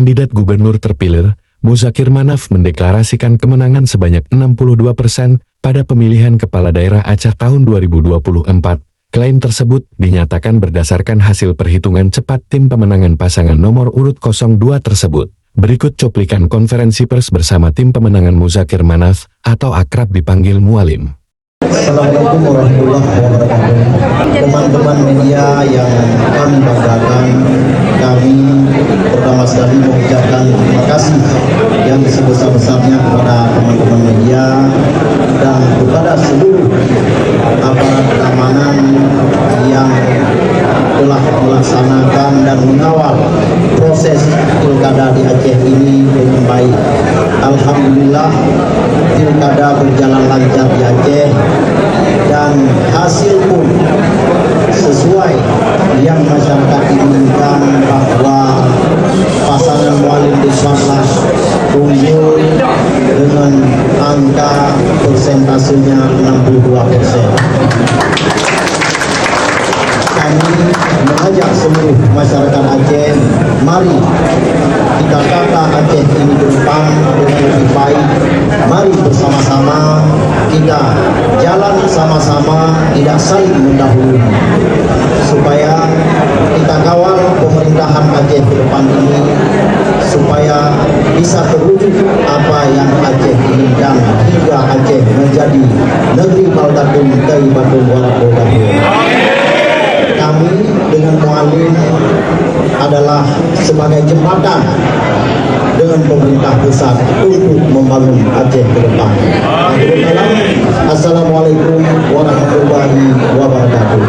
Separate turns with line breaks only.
Kandidat gubernur terpilih, Muzakir Manaf mendeklarasikan kemenangan sebanyak 62% pada pemilihan kepala daerah Aceh tahun 2024. Klaim tersebut dinyatakan berdasarkan hasil perhitungan cepat tim pemenangan pasangan nomor urut 02 tersebut. Berikut cuplikan konferensi pers bersama tim pemenangan Muzakir Manaf atau akrab dipanggil Mualim.
Assalamualaikum warahmatullahi wabarakatuh. Teman-teman media yang kami banggakan, kami pertama sekali mengucapkan terima kasih yang sebesar-besarnya kepada teman-teman media dan kepada seluruh aparat keamanan yang telah melaksanakan dan mengawal proses pilkada di Aceh ini dengan baik. Alhamdulillah, pilkada berjalan lancar di Aceh dan hasil pun sesuai yang masyarakat inginkan, bahwa pasangan Mualim Bismillah unggul dengan angka persentasenya 62%. Kami mengajak seluruh masyarakat Aceh, mari kita tata Aceh ini ke depan dengan lebih baik. Mari bersama-sama kita jalan sama-sama, tidak saling mendahului, supaya kita kawal pemerintahan Aceh ke depan ini, supaya bisa terwujud apa yang Aceh inginkan, hingga Aceh menjadi negeri baldatun thayyibatun warohbatun. Kami dengan Mualim adalah sebagai jembatan dengan pemerintah pusat untuk membangun Aceh ke depan. Assalamualaikum warahmatullahi wabarakatuh.